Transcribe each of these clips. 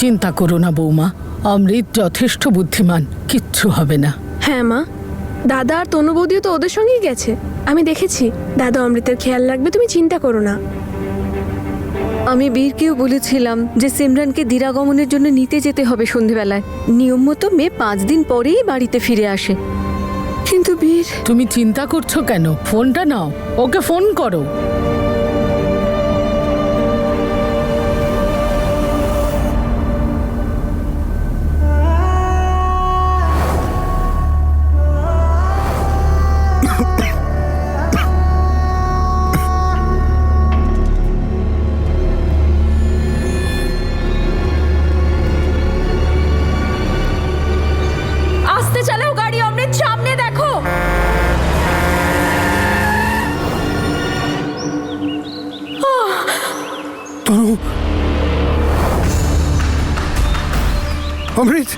চিন্তা করো না বৌমা, অমৃত যথেষ্ট বুদ্ধিমান, কিচ্ছু হবে না। হ্যাঁ মা, দাদা আর তনু বৌদিও তো ওদের সঙ্গেই গেছে, আমি দেখেছি। দাদা অমৃতের খেয়াল রাখবে, তুমি চিন্তা করো না। আমি বীরকেও বলেছিলাম যে সিমরানকে দিরাগমনের জন্য নিতে যেতে হবে সন্ধেবেলায়। নিয়ম মতো মেয়ে 5 দিন পরেই বাড়িতে ফিরে আসে। কিন্তু বীর, তুমি চিন্তা করছো কেন? ফোনটা নাও, ওকে ফোন করো। আস্তে চালাও গাড়ি অমৃত, সামনে দেখো। তনু, অমৃত,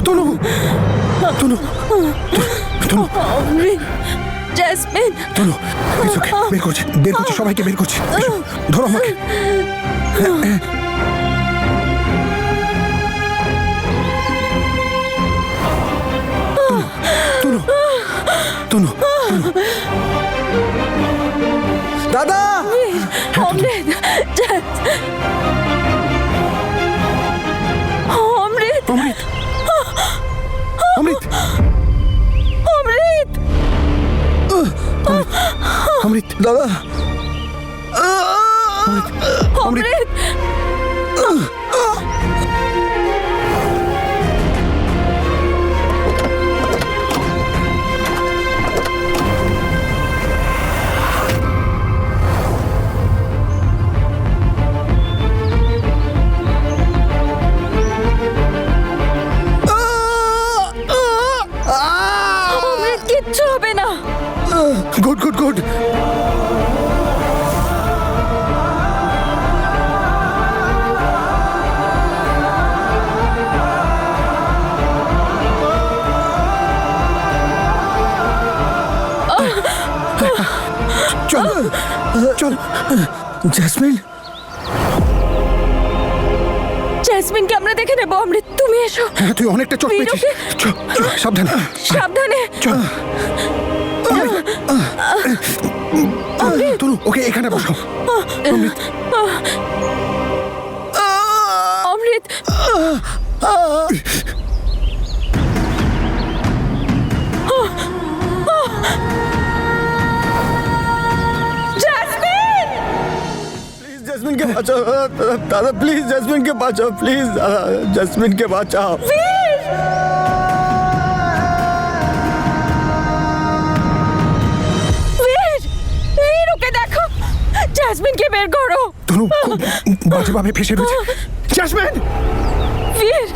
তনু, তনু, তনু, অমৃত, জেসমিন, তনু, it's okay, বের করছে, সবাইকে বের করছে। এসো, ধরো আমাকে। তনু, তনু, তনু, দাদা, অমৃত, অমৃত, অমৃত, অমৃত, অমৃত, অমৃত, দাদা, অমৃত, অমৃত। অমৃত, কিচ্ছু হবে না। Good, good, good. চল, চল, জেসমিন, জেসমিনকে আমরা দেখে নেবো। অমৃত, তুমি এসো। হ্যাঁ, তুই অনেকটা চোট পেয়েছিস। চল, চল, সাবধানে, সাবধানে। চল। তনু, ওকে এখানে বসাও। অমৃত, অমৃত, জেসমিন, প্লিজ জেসমিনকে বাঁচাও দাদা, প্লিজ জেসমিনকে বাঁচাও, প্লিজ দাদা, জেসমিনকে বাঁচাও। বীর, বীর, বীর, ওকে দেখো। জেসমিনকে বের করো। তনু খুব বাজেভাবে ফেসে রয়েছে। জেসমিন, বীর,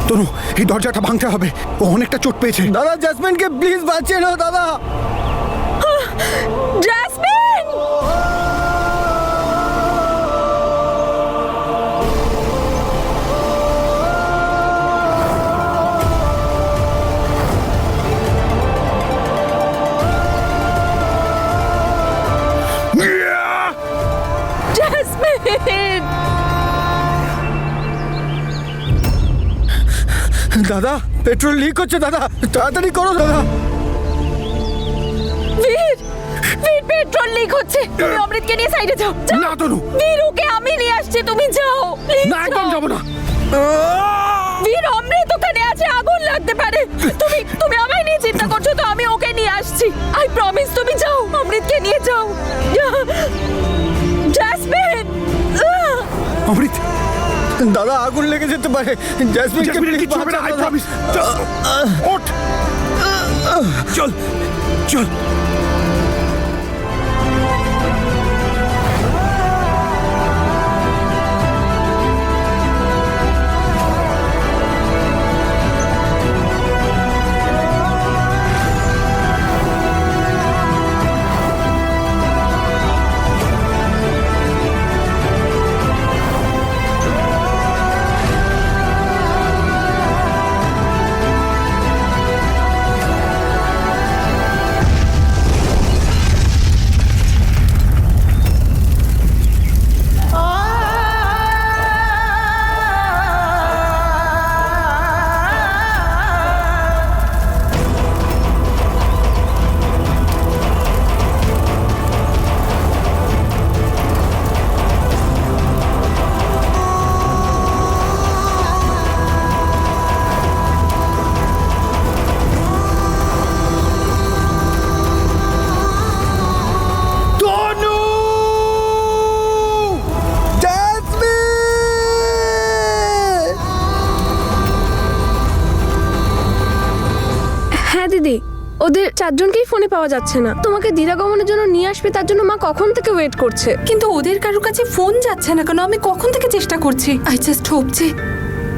তনু, এই দরজাটা ভাঙতে হবে, ও অনেকটা চোট পেয়েছে। দাদা, জেসমিনকে প্লিজ বাঁচিয়ে নাও দাদা। জেসমিন, জেসমিন, দাদা, পেট্রোল লিক হচ্ছে দাদা, তাড়াতাড়ি করো দাদা। বীর, বীর, পেট্রোল লিক হচ্ছে। তুমি অমৃতকে নিয়ে সাইডে যাও। যাও। না তনু, বীর, ওকে আমি নিয়ে আসছি, তুমি যাও। Please না একদম যাও। যাবো না। বীর, অমৃত ওখানে আছে, আগুন লাগতে পারে। তুমি তুমি আমায় নিয়ে চিন্তা করছো তো, আমি ওকে নিয়ে আসছি। আই প্রমিস, তুমি যাও, অমৃতকে নিয়ে যাও। জেসমিন, অমৃত, দাদা আগুন লেগে যেতে পারে। জেসমিনকে প্লিজ বাঁচাও দাদা। ওঠ, চল, চল। ওদের চারজনকেই ফোনে পাওয়া যাচ্ছে না। তোমাকে দিরাগমনের জন্য নিয়ে আসবে, তার জন্য মা কখন থেকে ওয়েট করছে। কিন্তু ওদের কারোর কাছে ফোন যাচ্ছে না কেন? আমি কখন থেকে চেষ্টা করছি। আই জাস্ট হোপ যে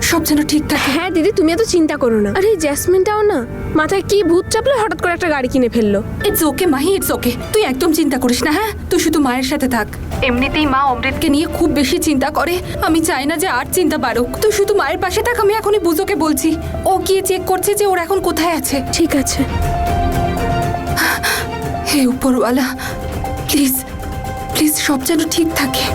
সব যেন ঠিক থাকে। হ্যাঁ দিদি, তুমি এত চিন্তা করো না। আরে এই জ্যাসমিনটাও না, মাথায় কি ভূত চাপলে হঠাৎ করে একটা গাড়ি কিনে ফেললো। It's okay Mahi, it's okay. তুই একদম চিন্তা করিস না। হ্যাঁ, তুই শুধু মায়ের সাথে থাক। এমনিতেই মা অমৃতকে নিয়ে খুব বেশি চিন্তা করে। আমি চাই না যে আর চিন্তা বাড়ুক। তুই শুধু মায়ের পাশে থাক। আমি এখনই বুঝোকে বলছি। ও গিয়ে চেক করছে যে ওর এখন কোথায় আছে। ঠিক আছে। হে উপরওয়ালা, প্লিজ প্লিজ সব যেন ঠিক থাকে।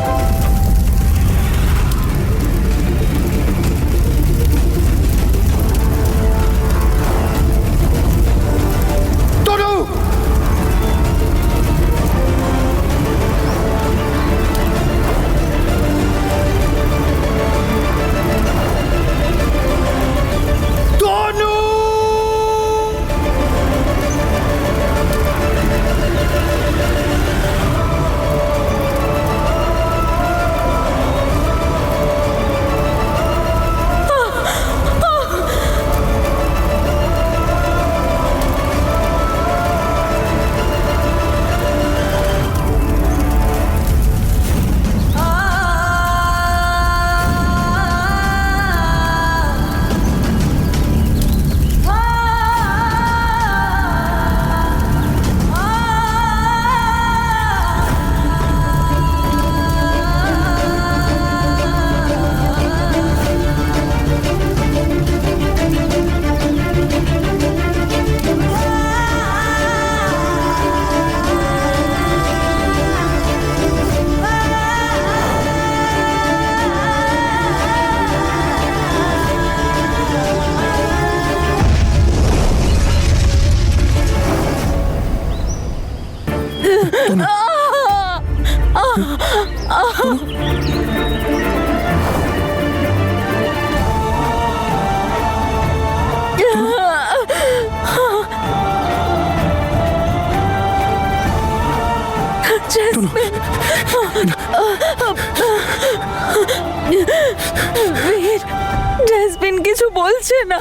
জেসমিন কিছু বলছে না।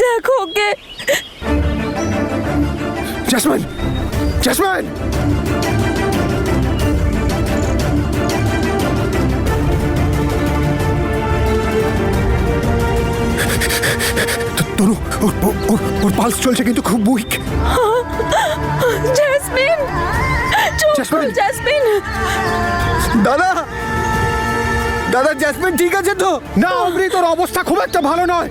দেখো ওকে। Jasmine, Jasmine! তনু, ওর পালস চলছে কিন্তু খুব উইক। জেসমিন, চুপ কর জেসমিন। দাদা, দাদা জেসমিন ঠিক আছে তো? না অমৃত, ওর অবস্থা খুব একটা ভালো নয়।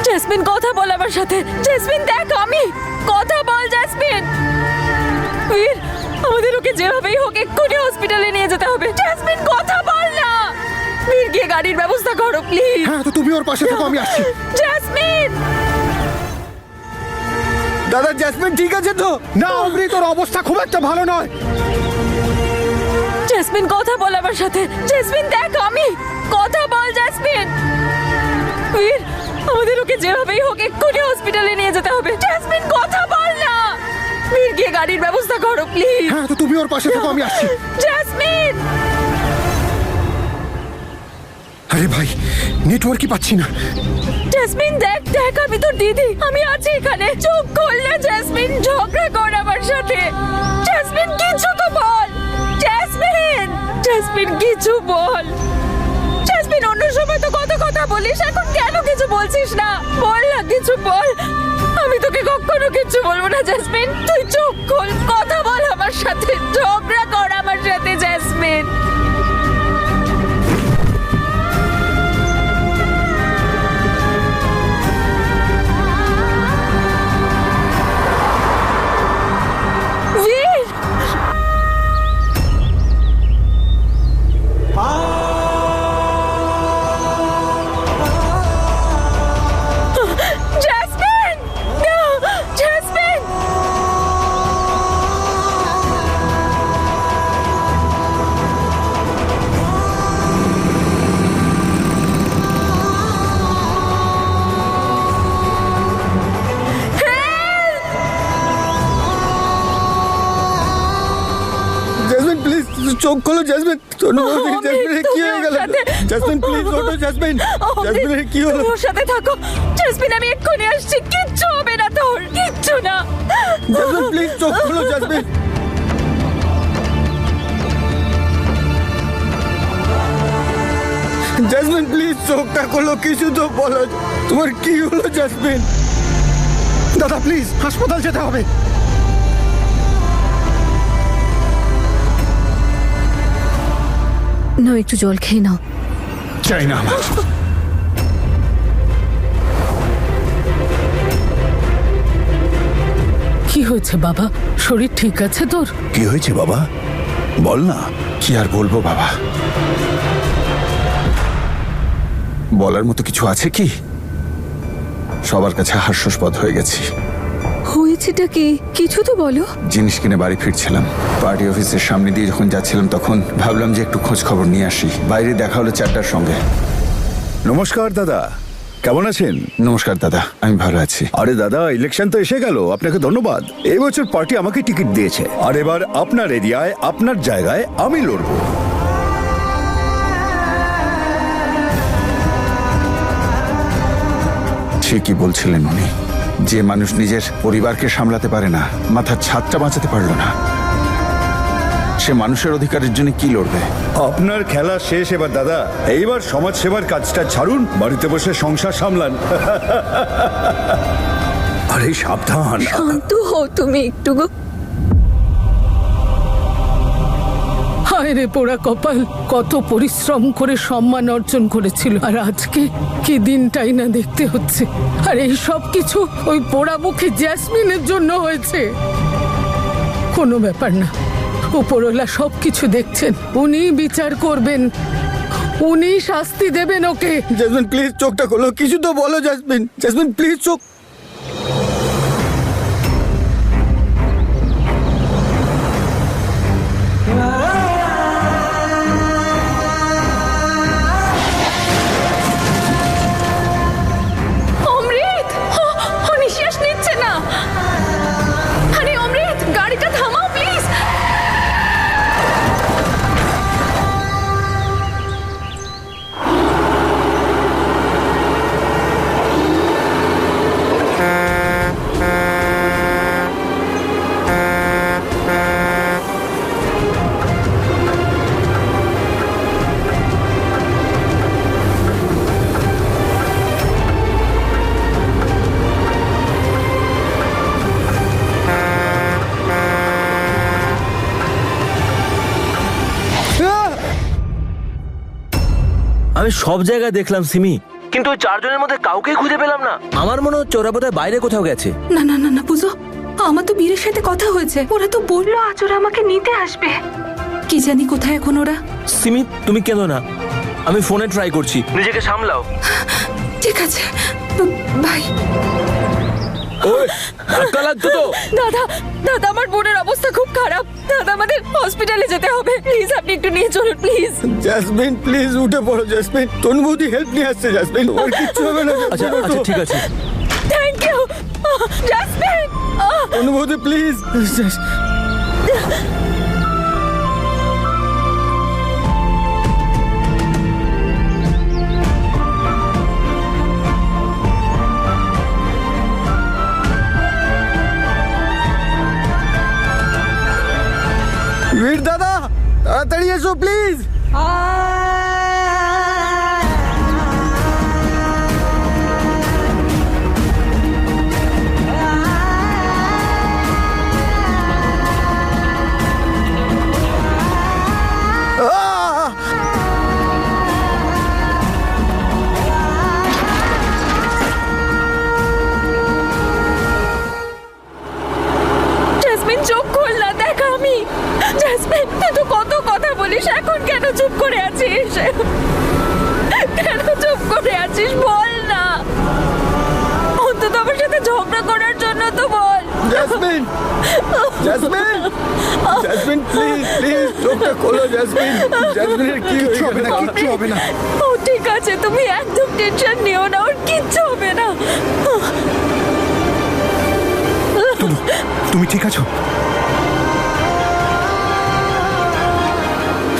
জেসমিন কথা বল আমার সাথে। জেসমিন দেখ, আমি কথা বল। জেসমিন, বীর, আমাদের ওকে যেভাবেই হোক এক্ষুনি হসপিটালে নিয়ে যেতে হবে। জেসমিন কথা বল না। বীর, গিয়ে গাড়ির ব্যবস্থা করো প্লিজ। হ্যাঁ, তো তুমি ওর পাশে থাকো, আমি আসছি। জেসমিন! দাদা জেসমিন ঠিক আছে তো? না অমৃত, ওর অবস্থা খুব একটা ভালো নয়। জেসমিন কথা বল আমার সাথে। জেসমিন দেখ, আমি কথা বল। জেসমিন, বীর, আমাদের ওকে যেভাবেই হোক এক্ষুনি হসপিটালে নিয়ে যেতে হবে। জেসমিন কথা বল না। বীর, গিয়ে গাড়ির ব্যবস্থা করো প্লিজ। হ্যাঁ, তো তুমি ওর পাশে থাকো, আমি আসছি। জেসমিন! আরে ভাই, নেটওয়ার্কই পাচ্ছি না। জেসমিন দেখ, দেখ আমি তোর দিদি, আমি আছি এখানে। চুপ করলে জেসমিন, ঝগড়া কর আমার সাথে। জেসমিন কিছু তো বল। জেসমিন, জেসমিন কিছু বল। জেসমিন, অন্য সময় তো কত কথা বলিস, এখন কেন কিছু বলছিস না? বল না, কিছু বল। আমি তোকে কখনো কিছু বলবো না। জেসমিন তুই চুপ কর, কথা বল আমার সাথে, ঝগড়া কর আমার সাথে। জেসমিন, চোখ খোলো জেসমিন, তনুবতী, অমৃত, জেসমিনের কি তুমি হয়ে ওর গেল? সাথে- জেসমিন প্লিজ ওঠো জেসমিন, জেসমিনের কি হলো? তুমি ওর সাথে থাকো জেসমিন, আমি এক্ষুনি আসছি, কিচ্ছু হবে না তোর, কিচ্ছু না। জেসমিন প্লিজ চোখ খোলো জেসমিন। জেসমিন প্লিজ চোখটা খোলো, কিছু তো বলো, তোমার কি হলো জেসমিন? দাদা প্লিজ হাসপাতাল যেতে হবে। না, একটু জল খেয়ে নাও। চাই না আমার। কি হয়েছে বাবা? শরীর ঠিক আছে তোর? কি হয়েছে বাবা, বল না। কি আর বলবো বাবা, বলার মতো কিছু আছে কি? সবার কাছে হাস্যাস্পদ হয়ে গেছি। হয়েছেটা কি? কিছু তো বলো। জিনিস কিনে বাড়ি ফিরছিলাম, পার্টি অফিসের সামনে দিয়ে যখন যাচ্ছিলাম তখন ভাবলাম যে একটু খোঁজ খবর নিয়ে আসি। বাইরে দেখা হলো 4টার সঙ্গে। নমস্কার দাদা, কেমন আছেন? নমস্কার দাদা, আমি ভালো আছি। আরে দাদা, ইলেকশন তো এসে গেল, আপনাকে ধন্যবাদ। এই বছর পার্টি আমাকে টিকিট দিয়েছে, আর এবার আপনার এরিয়ায় আপনার জায়গায় আমি লড়বো। ঠিকই বলছিলেন উনি, যে মানুষ নিজের পরিবারকে সামলাতে পারে না, মাথার ছাদটা বাঁচাতে পারলো না, সে মানুষের অধিকারের জন্য কি লড়বে? আপনার খেলা শেষ এবার দাদা, এইবার সমাজ সেবার কাজটা ছাড়ুন, বাড়িতে বসে সংসার সামলান। আরে সাবধান। শান্ত হও তুমি একটু গো। হায় রে পোড়া কপাল, কত পরিশ্রম করে সম্মান অর্জন করেছিল, আর আজকে কি দিনটাই না দেখতে হচ্ছে। আর এই সব কিছু ওই পোড়া মুখে জেসমিনের জন্য হয়েছে। কোনো ব্যাপার না, উপরওয়ালা সব কিছু দেখছেন, উনি বিচার করবেন, উনি শাস্তি দেবেন ওকে। জেসমিন প্লিজ চোখটা খোলো, কিছু তো বলো জেসমিন, জেসমিন প্লিজ চোখ। অমৃত, ও নিঃশ্বাস নিচ্ছে না। আরে অমৃত, গাড়িটা থামাও প্লিজ। আমি সব জায়গায় দেখলাম সিমি, কিন্তু ওই 4 জনের মধ্যে কাউকেই খুঁজে পেলাম না। আমার মনে হচ্ছে ওরা বোধহয় বাইরে কোথাও গেছে। না না না না পুজো, আমার তো বীরের সাথে কথা হয়েছে, ওরা তো বললো আজ ওরা আমাকে নিতে আসবে। কি জানি কোথায় এখন ওরা। সিমি তুমি কেন না, আমি ফোনে ট্রাই করছি, নিজেকে সামলাও। ঠিক আছে বাই। ওই ধাক্কা লাগতো তো। দাদা, দাদা আমার বোনের অবস্থা খুব খারাপ, দাদা আমাদের হসপিটালে যেতে হবে, প্লিজ আপনি একটু নিয়ে চলুন প্লিজ। জেসমিন প্লিজ উঠে পড়ো জেসমিন, তনুবতী হেল্প নিয়ে আসছে জেসমিন, তোমার কিচ্ছু হবে না। আচ্ছা আচ্ছা ঠিক আছে। Thank you Jasmine. Tanubati please. Bir দাদা তাড়াতাড়ি এসো প্লিজ। জাসমিন চোখ খোল না, দেখ আমি। জাসমিন তুই তো কত কথা বলিস, এখন কেন চুপ করে আছিস? কেন চুপ করে আছিস বল না, অন্তত আমার সাথে ঝগড়া করার জন্য তো বল। Jasmine, Jasmine, Jasmine please please চোখটা খোলো জেসমিন, জেসমিনের কি হবে না, কিচ্ছু হবে না। ও ঠিক আছে, তুমি একদম টেনশন নিও না, ওর কিচ্ছু হবে না। তুমি ঠিক আছো?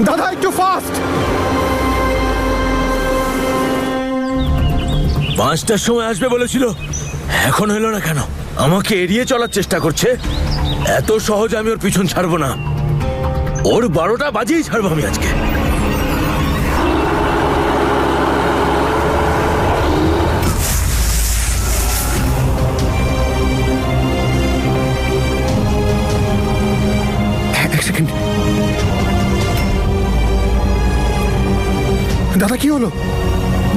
দাদা একটু ফাস্ট। 5টার সময় আসবে বলেছিল, এখন হলো না কেন? আমাকে এড়িয়ে চলার চেষ্টা করছে। এত সহজ আমি ওর পিছন ছাড়বো না। ওর 12টা বাজেই ছাড়বো আমি আজকে। এক সেকেন্ড। দাদা কি হলো?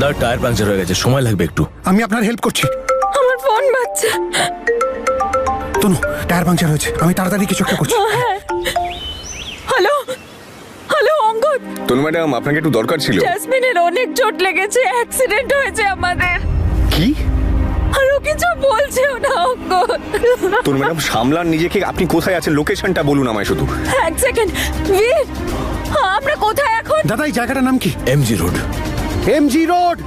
দাঁড়, টায়ার পাংচার হয়ে গেছে, সময় লাগবে একটু। আমি আপনার হেল্প করছি। আমার ফোন বাজছে। তনু, টায়ার পাংচার হয়েছে, আমি তাড়াতাড়ি কিছু একটা করছি। হ্যালো হ্যালো অঙ্গদ, তনু ম্যাডাম, আপনাকে একটু দরকার ছিল। জেসমিনের অনেক চোট লেগেছে, অ্যাক্সিডেন্ট হয়েছে আমাদের। কি? আর ও কিছু বলছেও না অঙ্গদ। তনু ম্যাডাম সামলান নিজেকে, আপনি কোথায় আছেন লোকেশনটা বলুন আমায় শুধু। এক সেকেন্ড বীর, আমরা কোথায় এখন? দাদা এই জায়গাটার নাম কি? MG road. MG road.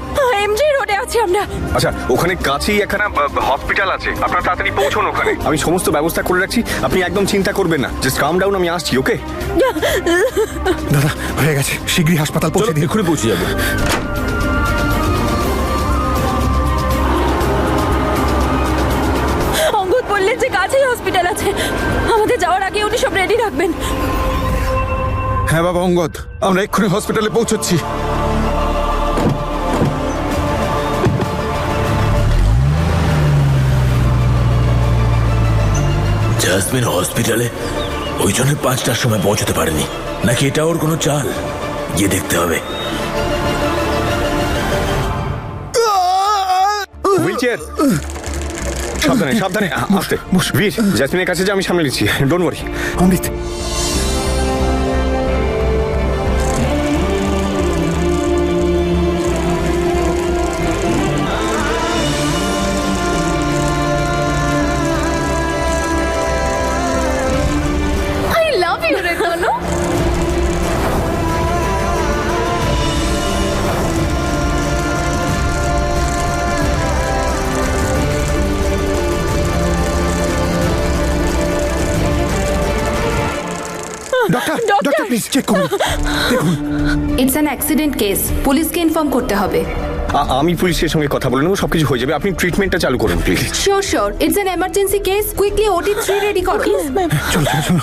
MG রোডে আছি আমরা। আচ্ছা, ওখানে কাছেই একখানা হসপিটাল আছে, আপনারা তাড়াতাড়ি পৌঁছুন ওখানে। আমি সমস্ত ব্যবস্থা করে রাখছি, আপনি একদম চিন্তা করবেন না। জাস্ট কাম ডাউন, আমি আসছি। ওকে দাদা হয়ে গেছে, শীঘ্রই হাসপাতাল পৌঁছে দিন। এক্ষুনি পৌঁছে যাবো। অঙ্গদ বললেন যে কাছেই হসপিটাল আছে, আমাদের যাওয়ার আগে উনি সব রেডি রাখবেন। হ্যাঁ বাবা অঙ্গদ, আমরা এক্ষুনি হসপিটালে পৌঁছচ্ছি। জাসমিন হসপিটালে ওই জন্য 5টার সময় পৌঁছতে পারেনি, নাকি এটা ওর কোনো চাল? গিয়ে দেখতে হবে। হুইলচেয়ার। সাবধানে সাবধানে, আস্তে। বীর, জ্যাসমিনের কাছে যে আমি সামনে নিচ্ছি, don't worry. Amrit, I love you রে Tanu. Doctor doctor please check করুন, দেখুন। ইটস অ্যান অ্যাক্সিডেন্ট কেস, পুলিশকে ইনফর্ম করতে হবে। আমি পুলিশের সঙ্গে কথা বলে নেবো, সবকিছু হয়ে যাবে। আপনি ট্রিটমেন্টটা চালু করুন please. Sure sure, it's an emergency case, quickly ওটি 3 রেডি করো। চলো চলো চলো।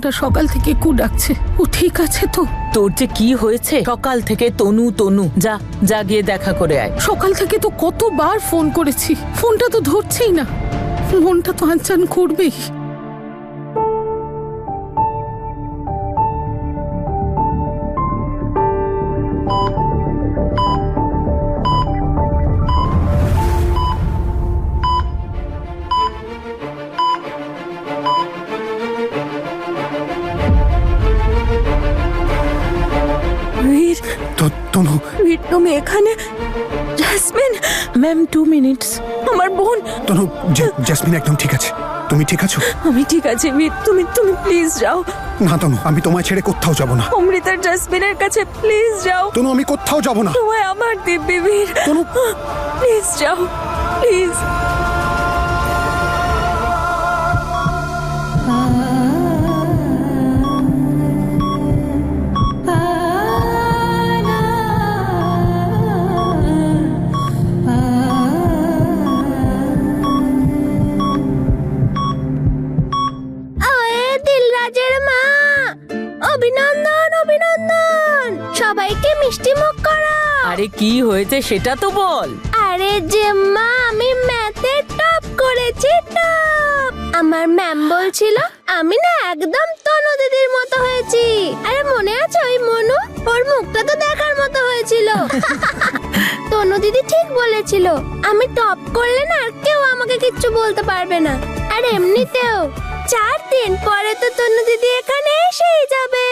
ফোনটা সকাল থেকে কু ডাকছে। ও ঠিক আছে তো? তোর যে কি হয়েছে? সকাল থেকে তনু তনু, যা যা গিয়ে দেখা করে আয়। সকাল থেকে তো কতবার ফোন করেছি, ফোনটা তো ধরছেই না। মনটা তো আনচান করবেই। বীর, তনু, বীর তুমি এখানে? Jasmine, ma'am 2 minutes. আমার বোন। তনু, জেসমিন একদম ঠিক আছে। তুমি ঠিক আছো? আমি ঠিক আছি বীর, তুমি তুমি প্লিজ যাও। না তনু, আমি তোমায় ছেড়ে কোথাও যাব না। অমৃতার জেসমিনের কাছে প্লিজ যাও। তনু, আমি কোথাও যাব না। তোমায় আমার দিব্যি বীর। তনু, প্লিজ যাও, প্লিজ। দিলরাজের মা, অভিনন্দন অভিনন্দন, সবাইকে মিষ্টি মুখ করা। আরে কি হয়েছে সেটা তো বল। আরে যে মা, আমি ম্যাথে টপ করেছি, টপ। আমার ম্যাম বলছিল আমি না একদম তনু দিদির মতো হয়েছি। আরে মনে আছে ওই মনু? ওর মুখটা তো দেখার মতো হয়েছিল। তনু দিদি ঠিক বলেছিল, আমি টপ করলে না আর কেউ আমাকে কিচ্ছু বলতে পারবে না। আর এমনিতেও 4 দিন পরে তো তনু দিদি এখানে এসেই যাবে।